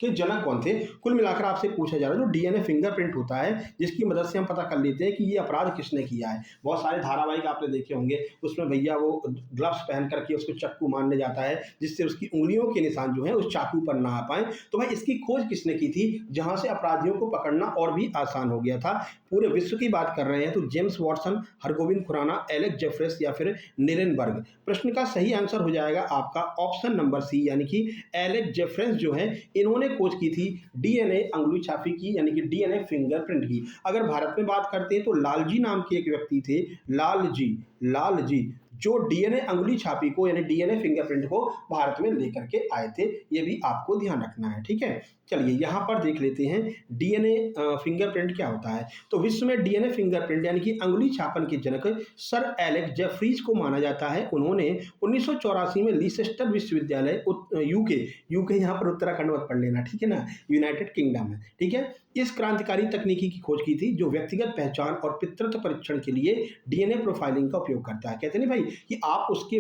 के जनक कौन थे? कुल मिलाकर आपसे पूछा जा रहा है जो डीएनए फिंगरप्रिंट होता है, जिसकी मदद से हम पता कर लेते हैं कि ये अपराध किसने किया है। बहुत सारे धारावाहिक आपने देखे होंगे, उसमें भैया वो ग्लव्स पहन करके उसको चाकू मारने जाता है जिससे उसकी उंगलियों के निशान जो है उस चाकू पर ना आ पाए। तो भाई इसकी खोज किसने की थी, जहां से अपराधियों को पकड़ना और भी आसान हो गया था? पूरे विश्व की बात कर रहे हैं तो James Watson, Hargobind Khorana, Alex Jeffreys या फिर निरेनबर्ग। प्रश्न का सही आंसर हो जाएगा आपका ऑप्शन नंबर सी, यानी कि एलेक्स जेफरेस जो है इन्होंने खोज की थी डीएनए अंगुली छापी की, यानी कि डीएनए फिंगरप्रिंट की। अगर भारत में बात करते हैं तो लालजी नाम के एक व्यक्ति थे, लालजी, जो डीएनए अंगुली छापी को यानी डीएनए फिंगरप्रिंट को भारत में लेकर के आए थे। ये भी आपको ध्यान रखना है, ठीक है। चलिए यहाँ पर देख लेते हैं डीएनए फिंगरप्रिंट क्या होता है। तो विश्व में डीएनए फिंगरप्रिंट यानी कि अंगुली छापन के जनक सर एलेक्स जेफरीज को माना जाता है। उन्होंने 1984 में लीसेस्टर विश्वविद्यालय, यूके यहाँ पर उत्तराखंड मत पढ़ लेना, ठीक है ना, यूनाइटेड किंगडम है, ठीक है, इस क्रांतिकारी तकनीकी की खोज की थी जो व्यक्तिगत पहचान और पितृत्व परीक्षण के लिए डीएनए प्रोफाइलिंग का उपयोग करता है। कहते नहीं भाई कि आप उसके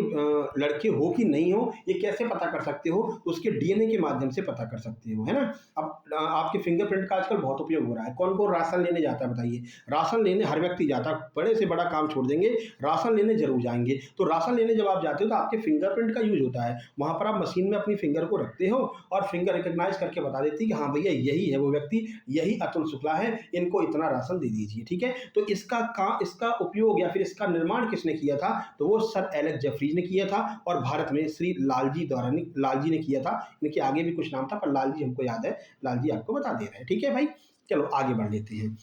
लड़के हो कि नहीं हो, ये कैसे पता कर सकते हो? तो उसके डीएनए के माध्यम से पता कर सकते हो, है ना? अब आपके फिंगरप्रिंट का आजकल बहुत उपयोग हो रहा है। कौन-कौन राशन लेने जाता है बताइए? राशन लेने हर व्यक्ति जाता है, बड़े से बड़ा काम छोड़ देंगे, राशन लेने ज़रूर जाएँगे। तो राशन लेने जब आप जाते हो तो आपके फिंगरप्रिंट का यूज़ होता है। वहाँ पर आप मशीन में अपनी फिंगर को रखते हो और फिंगर रिकॉग्नाइज़ करके बता देती है कि हाँ भैया यही है वो व्यक्ति, यही अतुल शुक्ला है, इनको इतना राशन दे दीजिए, ठीक है? तो इसका उपयोग या फिर इसका निर्माण किसने किया था? तो वो सर एलेक्स जेफरीज ने किया था और भारत में श्री लालजी ने किया था। इनके आगे भी कुछ नाम था पर लालजी हमको याद है, लालजी आपको बता दे रहे हैं, ठीक है भाई? चलो आगे बढ़ लेते हैं।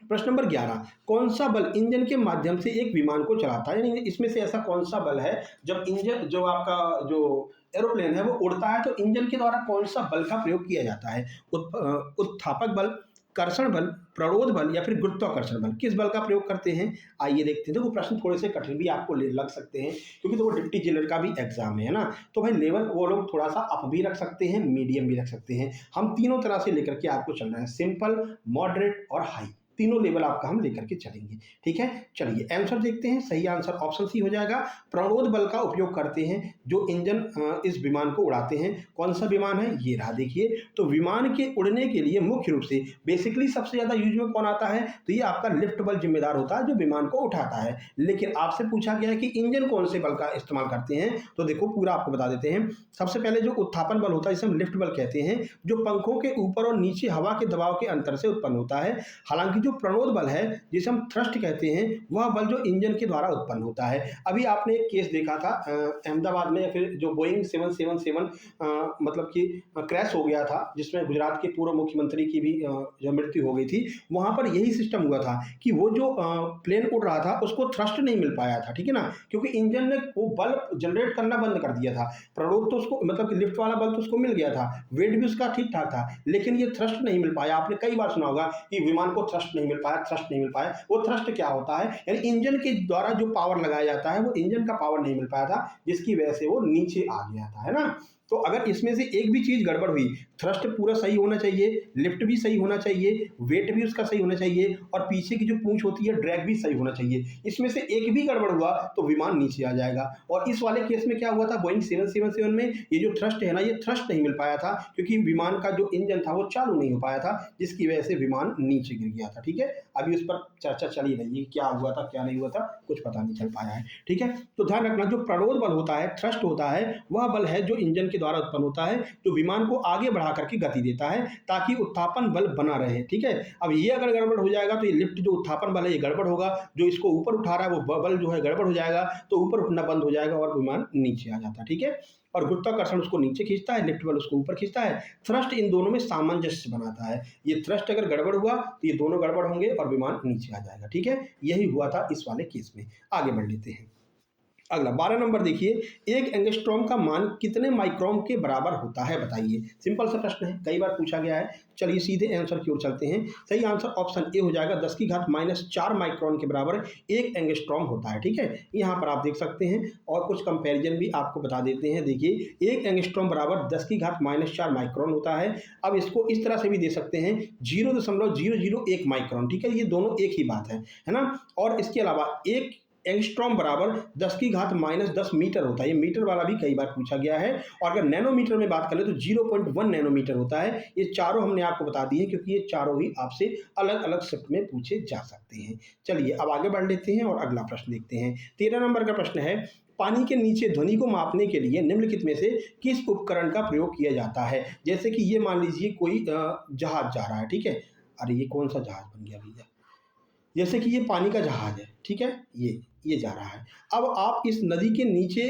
प्रश्न नंबर 11, कौन सा बल इंजन के माध्यम से एक विमान को चलाता है? यानी इसमें से ऐसा कौन सा बल है जब इंजन जो आपका जो एरोप्लेन है वो उड़ता है तो इंजन के द्वारा कौन सा बल का प्रयोग किया जाता है? उत्थापक बल, कर्षण बल, प्रणोद बल या फिर गुरुत्वाकर्षण बल? किस बल का प्रयोग करते हैं? आइए देखते हैं। देखो प्रश्न थोड़े से कठिन भी आपको लग सकते हैं क्योंकि देखो डिप्टी जेलर का भी एग्जाम है ना, तो भाई लेवल वो लोग थोड़ा सा अप भी रख सकते हैं, मीडियम भी रख सकते हैं। हम तीनों तरह से लेकर के आपको चल रहे हैं, सिंपल, मॉडरेट और हाई, तीनों लेवल आपका हम लेकर के चलेंगे, ठीक है? चलिए आंसर देखते हैं। सही आंसर ऑप्शन सी हो जाएगा। प्रणोद बल का उपयोग करते हैं जो इंजन इस विमान को उड़ाते हैं। कौन सा विमान है? ये रहा देखिए। तो विमान के उड़ने के लिए मुख्य रूप से बेसिकली सबसे ज्यादा यूज में कौन आता है? तो ये आपका लिफ्ट बल जिम्मेदार होता है जो विमान को उठाता है। लेकिन आपसे पूछा गया है कि इंजन कौन से बल का इस्तेमाल करते हैं, तो देखो पूरा आपको बता देते हैं। सबसे पहले जो उत्थापन बल होता है जिसे हम लिफ्ट बल कहते हैं, जो पंखों के ऊपर और नीचे हवा के दबाव के अंतर से उत्पन्न होता है। हालांकि जो प्रणोद बल है जिसे हम थ्रस्ट कहते हैं, वह बल जो इंजन के द्वारा उत्पन्न होता है। अभी आपने एक केस देखा था अहमदाबाद में, या फिर जो बोइंग 777 मतलब कि क्रैश हो गया था जिसमें गुजरात के पूर्व मुख्यमंत्री की भी जो मृत्यु हो गई थी। वहां पर यही सिस्टम हुआ था कि वो जो प्लेन उड़ रहा था उसको थ्रस्ट नहीं मिल पाया था, ठीक है ना, क्योंकि इंजन ने वो बल जनरेट करना बंद कर दिया था। प्रणोद तो उसको मतलब कि लिफ्ट वाला बल तो उसको मिल गया था, वेट भी उसका ठीक ठाक था, लेकिन ये थ्रस्ट नहीं मिल पाया। आपने कई बार सुना होगा कि विमान को थ्रस्ट नहीं मिल पाया, थ्रस्ट नहीं मिल पाया। वो थ्रस्ट क्या होता है? यानी इंजन के द्वारा जो पावर लगाया जाता है वो इंजन का पावर नहीं मिल पाया था, जिसकी वजह से वो नीचे आ गया था, है ना। तो अगर इसमें से एक भी चीज गड़बड़ हुई, थ्रस्ट पूरा सही होना चाहिए, लिफ्ट भी सही होना चाहिए, वेट भी उसका सही होना चाहिए और पीछे की जो पूंछ होती है ड्रैग भी सही होना चाहिए, इसमें से एक भी गड़बड़ हुआ तो विमान नीचे आ जाएगा। और इस वाले केस में क्या हुआ था, बोइंग 777 में ये जो थ्रस्ट है ना, ये थ्रस्ट नहीं मिल पाया था क्योंकि विमान का जो इंजन था वो चालू नहीं हो पाया था, जिसकी वजह से विमान नीचे गिर गया था, ठीक है। अभी उस पर चर्चा चली रही है, क्या हुआ था क्या नहीं हुआ था, कुछ पता नहीं चल पाया है, ठीक है। तो ध्यान रखना, जो प्रणोद बल होता है, थ्रस्ट होता है, वह बल है जो इंजन के द्वारा उत्पन्न होता है, जो विमान को आगे बढ़ा करके गति देता है ताकि उत्थापन बल बना रहे, ठीक है। अब ये अगर गड़बड़ हो जाएगा तो ये लिफ्ट जो उत्थापन बल है ये गड़बड़ होगा, जो इसको ऊपर उठा रहा है वो बल जो है गड़बड़ हो जाएगा, तो ऊपर उठना बंद हो जाएगा और विमान नीचे आ जाता है, ठीक है। और गुरुत्वाकर्षण उसको नीचे खींचता है, लिफ्ट बल उसको ऊपर खींचता है, थ्रस्ट इन दोनों में सामंजस्य बनाता है। ये थ्रस्ट अगर गड़बड़ हुआ तो ये दोनों गड़बड़ होंगे और विमान नीचे आ जाएगा, ठीक है। यही हुआ था इस वाले केस में। आगे बढ़ लेते हैं। अगला 12 नंबर देखिए, एक एंगस्ट्रॉम का मान कितने माइक्रोन के बराबर होता है बताइए। सिंपल सा प्रश्न है, कई बार पूछा गया है। चलिए सीधे आंसर की ओर चलते हैं। सही आंसर ऑप्शन ए हो जाएगा, 10 की घात -4 माइक्रोन के बराबर एक एंगस्ट्रॉम होता है, ठीक है। यहाँ पर आप देख सकते हैं और कुछ कंपैरिजन भी आपको बता देते हैं। देखिए एक एंगस्ट्रॉम बराबर 10 की घात -4 माइक्रोन होता है। अब इसको इस तरह से भी दे सकते हैं, 0.001 माइक्रोन, ठीक है। ये दोनों एक ही बात है ना। और इसके अलावा एक एंगस्ट्रॉम बराबर 10 की घात -10 मीटर होता है। ये मीटर वाला भी कई बार पूछा गया है। और अगर नैनोमीटर में बात करें तो 0.1 नैनोमीटर होता है। ये चारों हमने आपको बता दिए क्योंकि ये चारों ही आपसे अलग अलग शिफ्ट में पूछे जा सकते हैं। चलिए अब आगे बढ़ लेते हैं और अगला प्रश्न देखते हैं। 13 नंबर का प्रश्न है, पानी के नीचे ध्वनि को मापने के लिए निम्नलिखित में से किस उपकरण का प्रयोग किया जाता है। जैसे कि ये मान लीजिए कोई जहाज जा रहा है, ठीक है। अरे ये कौन सा जहाज बन गया भैया, जैसे कि ये पानी का जहाज है, ठीक है, ये जा रहा है। अब आप इस नदी के नीचे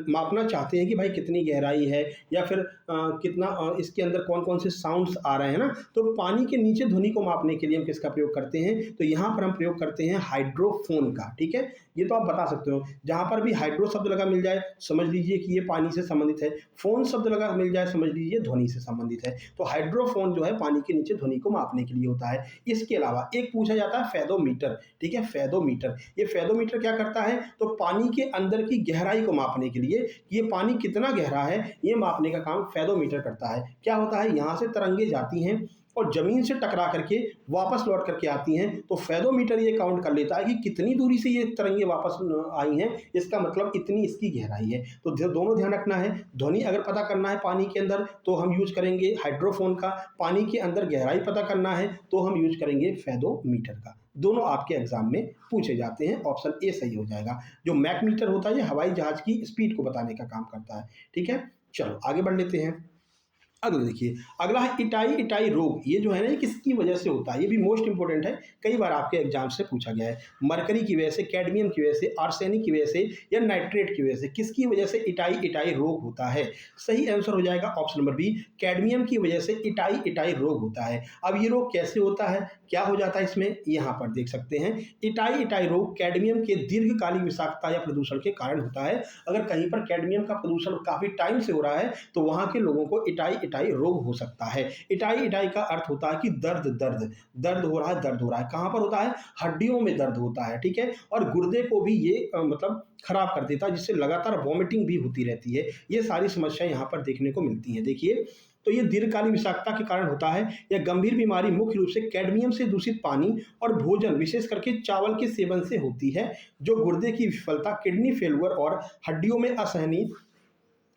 मापना चाहते हैं कि भाई कितनी गहराई है या फिर कितना इसके अंदर कौन कौन से साउंड्स आ रहे हैं ना। तो पानी के नीचे ध्वनि को मापने के लिए हम किसका प्रयोग करते हैं, तो यहाँ पर हम प्रयोग करते हैं हाइड्रोफोन का, ठीक है। ये तो आप बता सकते हो, जहाँ पर भी हाइड्रो शब्द लगा मिल जाए समझ लीजिए कि ये पानी से संबंधित है, फोन शब्द लगा मिल जाए समझ लीजिए ध्वनि से संबंधित है। तो हाइड्रोफोन जो है पानी के नीचे ध्वनि को मापने के लिए होता है। इसके अलावा एक पूछा जाता है फेदोमीटर, ठीक है, फेदोमीटर। ये फेदोमीटर क्या करता है, तो पानी के अंदर की गहराई को मापने के लिए कि ये पानी कितना गहरा है ये मापने का काम फेदोमीटर करता है। क्या होता है, यहाँ से तरंगे जाती हैं और ज़मीन से टकरा करके वापस लौट करके आती हैं, तो फेदोमीटर ये काउंट कर लेता है कि कितनी दूरी से ये तरंगे वापस आई हैं, इसका मतलब इतनी इसकी गहराई है। तो दोनों ध्यान रखना है। ध्वनि अगर पता करना है पानी के अंदर तो हम यूज करेंगे हाइड्रोफोन का, पानी के अंदर गहराई पता करना है तो हम यूज करेंगे फेदोमीटर का। दोनों आपके एग्जाम में पूछे जाते हैं, ऑप्शन ए सही हो जाएगा। जो मैक मीटर होता है ये हवाई जहाज की स्पीड को बताने का काम करता है। ठीक है, चलो आगे बढ़ लेते हैं। अगला देखिए, अगला है इटाई इटाई रोग। ये जो है ना, ये किसकी वजह से होता है, ये भी मोस्ट इंपोर्टेंट है, कई बार आपके एग्जाम से पूछा गया है। मरकरी की वजह से, कैडमियम की वजह से, आर्सेनिक की वजह से या नाइट्रेट की वजह से, किसकी वजह से इटाई इटाई रोग होता है? सही आंसर हो जाएगा ऑप्शन नंबर बी, कैडमियम की वजह से इटाई इटाई रोग होता है। अब ये रोग कैसे होता है, क्या हो जाता है इसमें, यहाँ पर देख सकते हैं। इटाई इटाई रोग कैडमियम के दीर्घकालिक विषाक्तता या प्रदूषण के कारण होता है। अगर कहीं पर कैडमियम का प्रदूषण काफी टाइम से हो रहा है तो वहां के लोगों को इटाई इटाई रोग हो सकता है। इटाई इटाई का अर्थ होता है कि दर्द दर्द दर्द हो रहा है, दर्द हो रहा है। कहां पर होता है, हड्डियों में दर्द होता है। ठीक है, और गुर्दे को भी ये मतलब खराब कर देता है, जिससे लगातार वॉमिटिंग भी होती रहती है। ये सारी समस्याएं यहाँ पर देखने को मिलती हैं। देखिए, तो ये दीर्घकालीन विषाक्तता के कारण होता है। यह गंभीर बीमारी मुख्य रूप से कैडमियम से दूषित पानी और भोजन, विशेष करके चावल के सेवन से होती है, जो गुर्दे की विफलता, किडनी फेलुअर और हड्डियों में असहनीय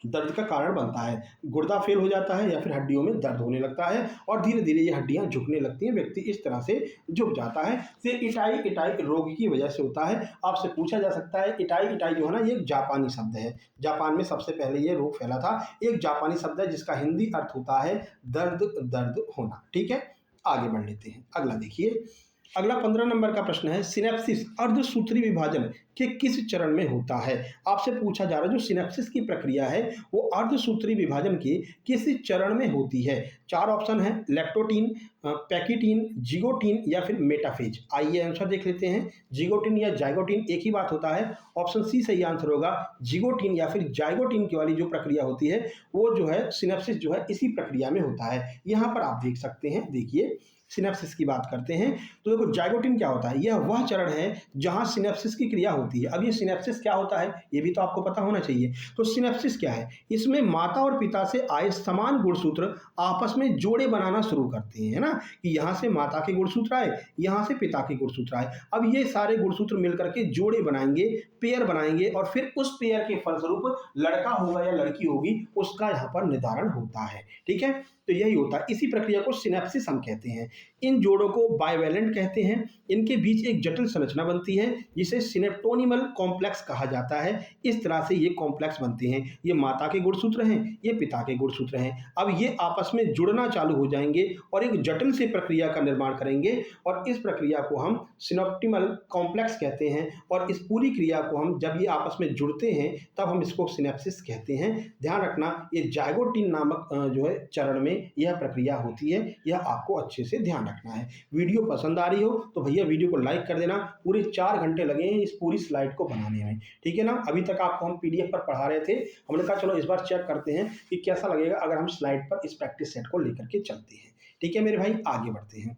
दर्द का कारण बनता है। गुर्दा फेल हो जाता है या फिर हड्डियों में दर्द होने लगता है और धीरे धीरे ये हड्डियां झुकने लगती हैं, व्यक्ति इस तरह से झुक जाता है। तो इटाई इटाई रोग की वजह से होता है। आपसे पूछा जा सकता है, इटाई इटाई जो है ना, ये एक जापानी शब्द है। जापान में सबसे पहले ये रोग फैला था। एक जापानी शब्द है जिसका हिंदी अर्थ होता है दर्द दर्द होना। ठीक है, आगे बढ़ लेते हैं। अगला देखिए, अगला 15 नंबर का प्रश्न है, सिनेप्सिस अर्धसूत्री विभाजन के किस चरण में होता है? आपसे पूछा जा रहा है जो सिनेप्सिस की प्रक्रिया है वो अर्धसूत्री विभाजन के किस चरण में होती है? चार ऑप्शन है, लेप्टोटीन, पैकिटीन, जिगोटीन या फिर मेटाफेज। आइए आंसर देख लेते हैं। जिगोटीन या जाइगोटीन एक ही बात होता है। ऑप्शन सी सही आंसर होगा। जिगोटीन या फिर जाइगोटीन की वाली जो प्रक्रिया होती है वो जो है सिनेप्सिस जो है इसी प्रक्रिया में होता है। यहाँ पर आप देख सकते हैं, देखिए सिनेप्सिस की बात करते हैं तो देखो जाइगोटीन क्या होता है, यह वह चरण है जहां सिनेप्सिस की क्रिया होती है। अब ये सिनेप्सिस क्या होता है ये भी तो आपको पता होना चाहिए। तो सिनेप्सिस क्या है, इसमें माता और पिता से आए समान गुणसूत्र आपस में जोड़े बनाना शुरू करते हैं, है ना, कि यहाँ से माता के गुणसूत्र आए, यहाँ से पिता के गुणसूत्र आए। अब ये सारे गुणसूत्र मिलकर के जोड़े बनाएंगे, पेयर बनाएंगे और फिर उस पेयर के फलस्वरूप लड़का होगा या लड़की होगी उसका यहाँ पर निर्धारण होता है। ठीक है, तो यही होता है, इसी प्रक्रिया को सिनेप्सिस हम कहते हैं। इन जोड़ों को बाइवेलेंट कहते हैं। इनके बीच एक जटिल संरचना बनती है जिसे सिनेप्टोनिमल कॉम्प्लेक्स कहा जाता है। इस तरह से ये कॉम्प्लेक्स बनते हैं। ये माता के गुणसूत्र हैं, ये पिता के गुणसूत्र हैं। अब ये आपस में जुड़ना चालू हो जाएंगे और एक जटिल से प्रक्रिया का निर्माण करेंगे और इस प्रक्रिया को हम सिनेप्टिमल कॉम्प्लेक्स कहते हैं। और इस पूरी क्रिया को हम जब ये आपस में जुड़ते हैं तब हम इसको सिनेप्सिस कहते हैं। ध्यान रखना, ये जाइगोटीन नामक जो है चरण में यह प्रक्रिया होती है, यह आपको अच्छे से ध्यान रखना है। वीडियो पसंद आ रही हो तो भैया वीडियो को लाइक कर देना। पूरे 4 घंटे लगे हैं इस पूरी स्लाइड को बनाने में। ठीक है ना, अभी तक आपको हम पीडीएफ पर पढ़ा रहे थे, हमने कहा चलो इस बार चेक करते हैं कि कैसा लगेगा अगर हम स्लाइड पर इस प्रैक्टिस सेट को लेकर के चलते हैं। ठीक है मेरे भाई, आगे बढ़ते हैं।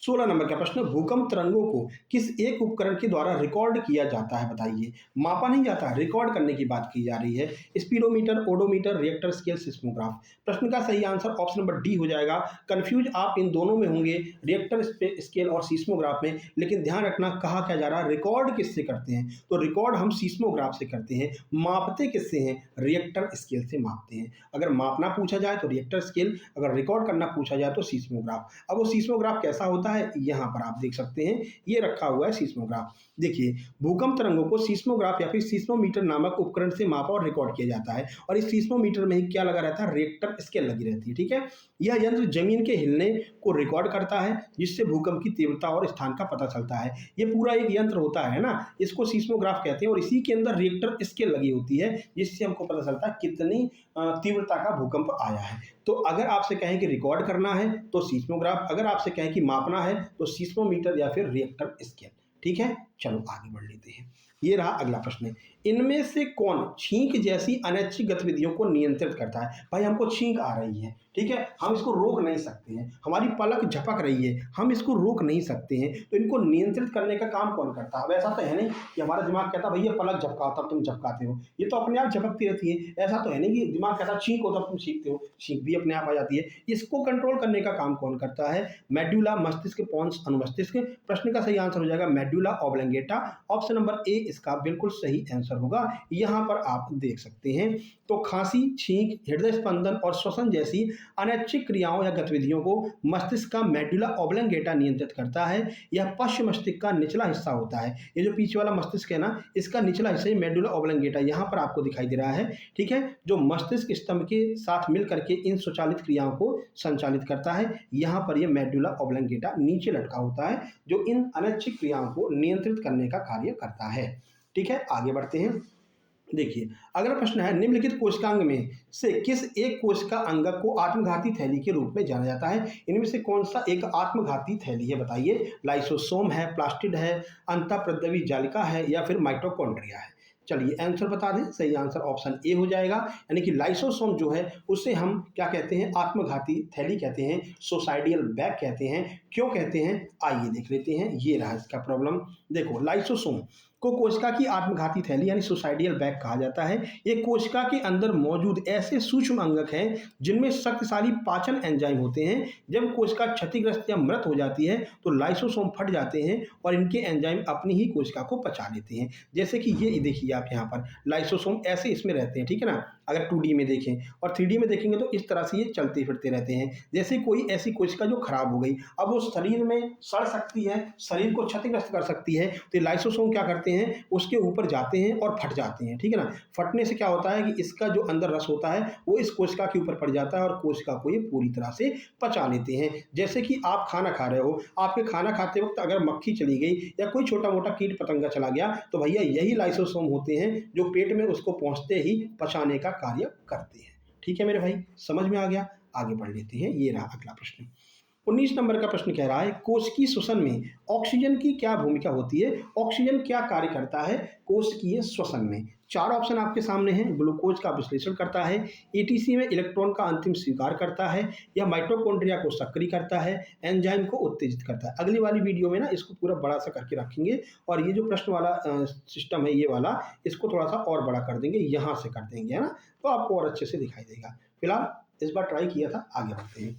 16 नंबर का प्रश्न, भूकंप तरंगों को किस एक उपकरण के द्वारा रिकॉर्ड किया जाता है? बताइए, मापा नहीं जाता, रिकॉर्ड करने की बात की जा रही है। Speedometer, odometer, Richter scale, seismograph. प्रश्न का सही आंसर ऑप्शन नंबर डी हो जाएगा। कंफ्यूज आप इन दोनों में होंगे, रिएक्टर स्केल और सिस्मोग्राफ में, लेकिन ध्यान रखना कहा क्या जा रहा है, रिकॉर्ड किससे करते हैं? तो रिकॉर्ड हम सिस्मोग्राफ से करते हैं। मापते किससे हैं? रिएक्टर स्केल से मापते हैं। अगर मापना पूछा जाए तो रिएक्टर स्केल, अगर रिकॉर्ड करना पूछा जाए तो सिस्मोग्राफ। अब वो सिस्मोग्राफ कैसा होता है यहां पर आप देख सकते हैं, ये रखा हुआ है सिस्मोग्राफ। देखिए, भूकंप तरंगों को सिस्मोग्राफ या फिर सिस्मोमीटर नामक उपकरण से मापा और रिकॉर्ड किया जाता है। और इस सिस्मोमीटर में ही क्या लगा रहता है, रिएक्टर स्केल लगी रहती है। ठीक है, यह यंत्र जमीन के हिलने को रिकॉर्ड करता है जिससे भूकंप की तीव्रता और स्थान का पता चलता है। ये पूरा एक यंत्र होता है ना, इसको सिस्मोग्राफ कहते हैं और इसी के अंदर रिएक्टर स्केल लगी होती है जिससे हमको पता चलता है कितनी तीव्रता का भूकंप आया है। तो अगर आपसे कहें कि रिकॉर्ड करना है तो सिस्मोग्राफ, अगर आपसे कहें कि मापना है तो सिस्मोमीटर या फिर रिएक्टर स्केल। ठीक है, चलो आगे बढ़ लेते हैं। ये रहा अगला प्रश्न, इनमें से कौन छींक जैसी अनैच्छिक गतिविधियों को नियंत्रित करता है? भाई हमको छींक आ रही है, ठीक है, हम इसको रोक नहीं सकते हैं। हमारी पलक झपक रही है, हम इसको रोक नहीं सकते हैं, तो इनको नियंत्रित करने का काम कौन करता है? अब ऐसा तो है नहीं कि हमारा दिमाग कहता है भैया पलक झपकाओ तब तुम झपकाते हो, ये तो अपने आप झपकती रहती है। ऐसा तो है नहीं कि दिमाग कहता है छींको तब तुम छींकते हो, छींक भी अपने आप आ जाती है। इसको कंट्रोल करने का काम कौन करता है? मेडुला मस्तिष्क पोन्स अनुमस्तिष्क। प्रश्न का सही आंसर हो जाएगा medulla oblongata. Option number A इसका बिल्कुल सही आंसर होगा। यहाँ पर आप देख सकते हैं। तो खांसी, छींक, हृदय स्पंदन और श्वसन जैसी अनैच्छिक क्रियाओं या गतिविधियों को मस्तिष्क का मेडुला ऑब्लंगेटा नियंत्रित करता है। यह पश्च मस्तिष्क का निचला हिस्सा होता है। ये जो पीछे वाला मस्तिष्क है ना, इसका निचला हिस्सा मेडुला ऑब्लंगेटा यहाँ पर आपको दिखाई दे रहा है, ठीक है, जो मस्तिष्क स्तंभ के साथ मिलकर के इन स्वचालित क्रियाओं को संचालित करता है। यहाँ पर यह मेडुला ऑब्लंगेटा नीचे लटका होता है, जो इन अनैच्छिक क्रियाओं को नियंत्रित करने का कार्य करता है। ठीक है, आगे बढ़ते हैं। देखिए, अगला प्रश्न है, निम्नलिखित कोशिकांग में से किस एक कोशिका अंगक को आत्मघाती थैली के रूप में जाना जाता है? इनमें से कौन सा एक आत्मघाती थैली है बताइए? लाइसोसोम है, प्लास्टिड है, अंतःप्रद्रवी जालिका है या फिर माइटोकॉन्ड्रिया है? चलिए आंसर बता दें। सही आंसर ऑप्शन ए हो जाएगा, यानी कि लाइसोसोम जो है उसे हम क्या कहते हैं? आत्मघाती थैली कहते हैं, सोसाइडियल बैग कहते हैं। क्यों कहते हैं आइए देख लेते हैं। ये रहा इसका प्रॉब्लम। देखो, लाइसोसोम को कोशिका की आत्मघाती थैली यानी सोसाइडियल बैग कहा जाता है। ये कोशिका के अंदर मौजूद ऐसे सूक्ष्म अंगक हैं जिनमें शक्तिशाली पाचन एंजाइम होते हैं। जब कोशिका क्षतिग्रस्त या मृत हो जाती है तो लाइसोसोम फट जाते हैं और इनके एंजाइम अपनी ही कोशिका को पचा लेते हैं। जैसे कि ये देखिए आप यहाँ पर लाइसोसोम ऐसे इसमें रहते हैं, ठीक है ना। अगर 2D में देखें और 3D में देखेंगे तो इस तरह से ये चलते फिरते रहते हैं। जैसे कोई ऐसी कोशिका जो खराब हो गई, अब वो शरीर में सड़ सकती है, शरीर को क्षतिग्रस्त कर सकती है, तो लाइसोसोम क्या करते हैं? उसके ऊपर जाते हैं और फट जाते हैं, ठीक है ना। फटने से क्या होता है कि इसका जो अंदर रस होता है वो इस कोशिका के ऊपर पड़ जाता है और कोशिका को ये पूरी तरह से पचा लेते हैं। जैसे कि आप खाना खा रहे हो, आपके खाना खाते वक्त अगर मक्खी चली गई या कोई छोटा मोटा कीट पतंगा चला गया तो भैया यही लाइसोसोम होते हैं जो पेट में उसको पहुंचते ही पचाने का कार्य करते हैं। ठीक है मेरे भाई, समझ में आ गया? आगे बढ़ लेते हैं। ये रहा अगला प्रश्न। 19 नंबर का प्रश्न कह रहा है, कोशिकीय श्वसन में ऑक्सीजन की क्या भूमिका होती है? ऑक्सीजन क्या कार्य करता है कोशिकीय श्वसन में? 4 ऑप्शन आपके सामने हैं। ग्लूकोज का विश्लेषण करता है, एटीसी में इलेक्ट्रॉन का अंतिम स्वीकार करता है, या माइटोकॉन्ड्रिया को सक्रिय करता है, एंजाइम को उत्तेजित करता है। अगली वाली वीडियो में ना इसको पूरा बड़ा सा करके रखेंगे और ये जो प्रश्न वाला सिस्टम है ये वाला, इसको थोड़ा सा और बड़ा कर देंगे, यहाँ से कर देंगे, है ना, तो आपको और अच्छे से दिखाई देगा। फिलहाल इस बार ट्राई किया था, आगे बढ़ते हैं।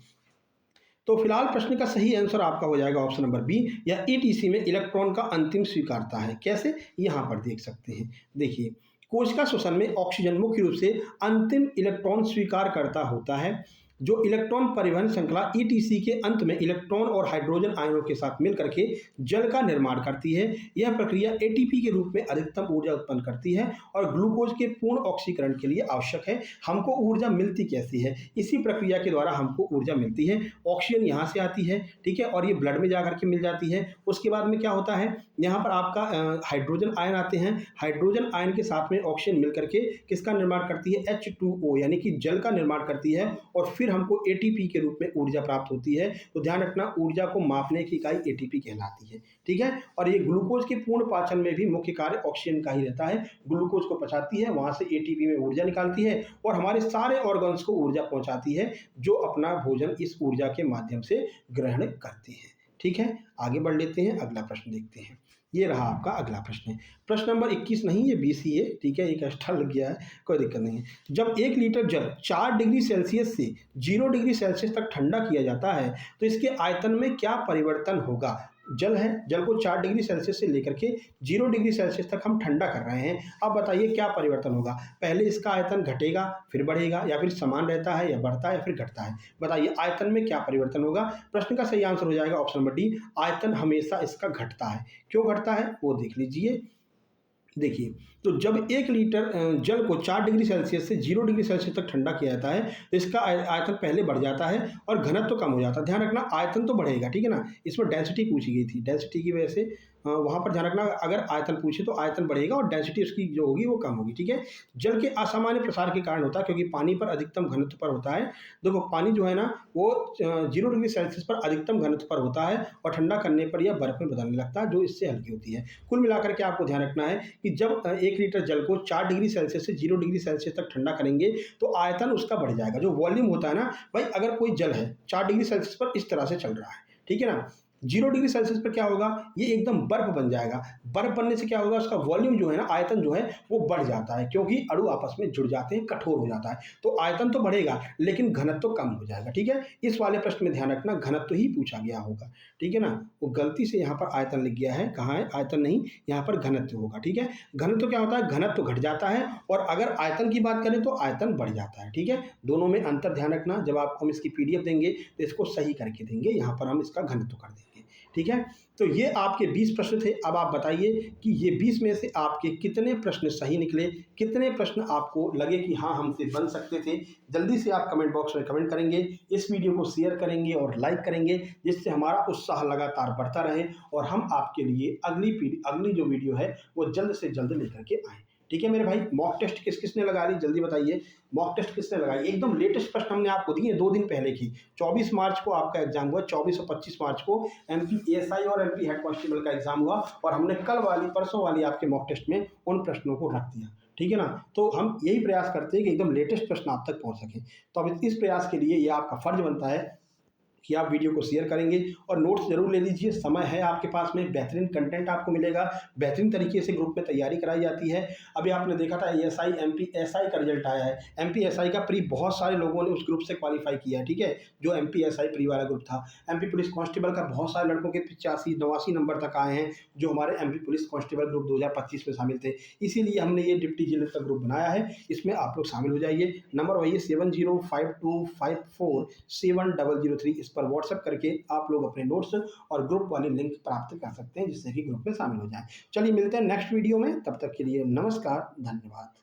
तो फिलहाल प्रश्न का सही आंसर आपका हो जाएगा ऑप्शन नंबर बी, या ईटीसी में इलेक्ट्रॉन का अंतिम स्वीकारता है। कैसे? यहाँ पर देख सकते हैं। देखिए, कोशिका श्वसन में ऑक्सीजन मुख्य रूप से अंतिम इलेक्ट्रॉन स्वीकार करता होता है। जो इलेक्ट्रॉन परिवहन श्रृंखला ईटीसी के अंत में इलेक्ट्रॉन और हाइड्रोजन आयनों के साथ मिलकर के जल का निर्माण करती है। यह प्रक्रिया एटीपी के रूप में अधिकतम ऊर्जा उत्पन्न करती है और ग्लूकोज के पूर्ण ऑक्सीकरण के लिए आवश्यक है। हमको ऊर्जा मिलती कैसी है? इसी प्रक्रिया के द्वारा हमको ऊर्जा मिलती है। ऑक्सीजन यहाँ से आती है, ठीक है, और ये ब्लड में जाकर के मिल जाती है। उसके बाद में क्या होता है, यहाँ पर आपका हाइड्रोजन आयन आते हैं। हाइड्रोजन आयन के साथ में ऑक्सीजन मिलकर के किसका निर्माण करती है? H2O यानी कि जल का निर्माण करती है और फिर हमको एटीपी के रूप में ऊर्जा प्राप्त होती है। तो ध्यान रखना, ऊर्जा को मापने की इकाई एटीपी कहलाती है, ठीक है। और ये ग्लूकोज के पूर्ण पाचन में भी मुख्य कार्य ऑक्सीजन का ही रहता है। ग्लूकोज को पचाती है, वहां से एटीपी में ऊर्जा निकालती है और हमारे सारे ऑर्गन्स को ऊर्जा पहुंचाती है, जो अपना भोजन इस ऊर्जा के माध्यम से ग्रहण करते हैं। ठीक है, आगे बढ़ लेते हैं, अगला प्रश्न देखते हैं। ये रहा आपका अगला प्रश्न। प्रश्न नंबर 21 नहीं, ये 20 ही है, ठीक है, एक एक्स्ट्रा लग गया है, कोई दिक्कत नहीं है। जब 1 लीटर जल 4 डिग्री सेल्सियस से 0 डिग्री सेल्सियस तक ठंडा किया जाता है तो इसके आयतन में क्या परिवर्तन होगा? जल है, जल को 4 डिग्री सेल्सियस से लेकर के 0 डिग्री सेल्सियस तक हम ठंडा कर रहे हैं। अब बताइए क्या परिवर्तन होगा? पहले इसका आयतन घटेगा फिर बढ़ेगा, या फिर समान रहता है या बढ़ता है या फिर घटता है? बताइए आयतन में क्या परिवर्तन होगा? प्रश्न का सही आंसर हो जाएगा ऑप्शन नंबर डी, आयतन हमेशा इसका घटता है। क्यों घटता है वो देख लीजिए। देखिए, तो जब 1 लीटर जल को 4 डिग्री सेल्सियस से 0 डिग्री सेल्सियस तक ठंडा किया जाता है तो इसका आयतन पहले बढ़ जाता है और घनत्व तो कम हो जाता है। ध्यान रखना, आयतन तो बढ़ेगा, ठीक है ना। इसमें डेंसिटी पूछी गई थी, डेंसिटी की वजह से वहाँ पर ध्यान रखना, अगर आयतन पूछे तो आयतन बढ़ेगा और डेंसिटी उसकी जो होगी वो कम होगी, ठीक है। जल के असामान्य प्रसार के कारण होता है, क्योंकि पानी पर अधिकतम घनत्व पर होता है। देखो पानी जो है ना वो 0 डिग्री सेल्सियस पर अधिकतम घनत्व पर होता है और ठंडा करने पर यह बर्फ में बदलने लगता है, जो इससे हल्की होती है। कुल मिलाकर के आपको ध्यान रखना है कि जब 1 लीटर जल को 4 डिग्री सेल्सियस से 0 डिग्री सेल्सियस तक ठंडा करेंगे तो आयतन उसका बढ़ जाएगा। जो वॉल्यूम होता है ना भाई, अगर कोई जल है 4 डिग्री सेल्सियस पर इस तरह से चल रहा है, ठीक है ना, 0 डिग्री सेल्सियस पर क्या होगा, ये एकदम बर्फ बन जाएगा। बर्फ बनने से क्या होगा, उसका वॉल्यूम जो है ना, आयतन जो है वो बढ़ जाता है, क्योंकि अणु आपस में जुड़ जाते हैं, कठोर हो जाता है। तो आयतन तो बढ़ेगा लेकिन घनत्व तो कम हो जाएगा, ठीक है। इस वाले प्रश्न में ध्यान रखना घनत्व ही पूछा गया होगा, ठीक है ना। वो गलती से यहाँ पर आयतन लिख गया है, कहाँ है आयतन, नहीं, यहाँ पर घनत्व होगा, ठीक है। घनत्व क्या होता है, घनत्व घट जाता है, और अगर आयतन की बात करें तो आयतन बढ़ जाता है, ठीक है। दोनों में अंतर ध्यान रखना। जब आपको हम इसकी पीडीएफ देंगे तो इसको सही करके देंगे, यहाँ पर हम इसका घनत्व कर देंगे, ठीक है। तो ये आपके 20 प्रश्न थे। अब आप बताइए कि ये 20 में से आपके कितने प्रश्न सही निकले, कितने प्रश्न आपको लगे कि हाँ हमसे बन सकते थे। जल्दी से आप कमेंट बॉक्स में कमेंट करेंगे, इस वीडियो को शेयर करेंगे और लाइक करेंगे, जिससे हमारा उत्साह लगातार बढ़ता रहे और हम आपके लिए अगली जो वीडियो है वो जल्द से जल्द लेकर के आएँ, ठीक है मेरे भाई। मॉक टेस्ट किस किसने लगा ली, जल्दी बताइए। मॉक टेस्ट किसने लगाई, एकदम लेटेस्ट प्रश्न हमने आपको दिए 2 दिन पहले की। 24 मार्च को आपका एग्जाम हुआ, 24 और 25 मार्च को एमपी एएसआई और एमपी हेड कांस्टेबल का एग्जाम हुआ, और हमने परसों वाली आपके मॉक टेस्ट में उन प्रश्नों को रख दिया, ठीक है ना। तो हम यही प्रयास करते हैं कि एकदम लेटेस्ट प्रश्न आप तक पहुंच सके। तो अब इस प्रयास के लिए ये आपका फर्ज बनता है कि आप वीडियो को शेयर करेंगे और नोट्स जरूर ले लीजिए। समय है आपके पास में, बेहतरीन कंटेंट आपको मिलेगा, बेहतरीन तरीके से ग्रुप में तैयारी कराई जाती है। अभी आपने देखा था एएसआई एमपीएसआई का रिजल्ट आया है। एमपीएसआई का प्री बहुत सारे लोगों ने उस ग्रुप से क्वालिफाई किया है, ठीक है, जो एमपीएसआई प्री वाला ग्रुप था। एमपी पुलिस कांस्टेबल का बहुत सारे लड़कों के 85-89 नंबर तक आए हैं, जो हमारे एमपी पुलिस कांस्टेबल ग्रुप 2025 में शामिल थे। इसीलिए हमने ये डिप्टी जेलर का ग्रुप बनाया है, इसमें आप लोग शामिल हो जाइए। नंबर वही 7052547003, इस पर व्हाट्सएप करके आप लोग अपने नोट्स और ग्रुप वाले लिंक प्राप्त कर सकते हैं, जिससे कि ग्रुप में शामिल हो जाएं। चलिए मिलते हैं नेक्स्ट वीडियो में, तब तक के लिए नमस्कार, धन्यवाद।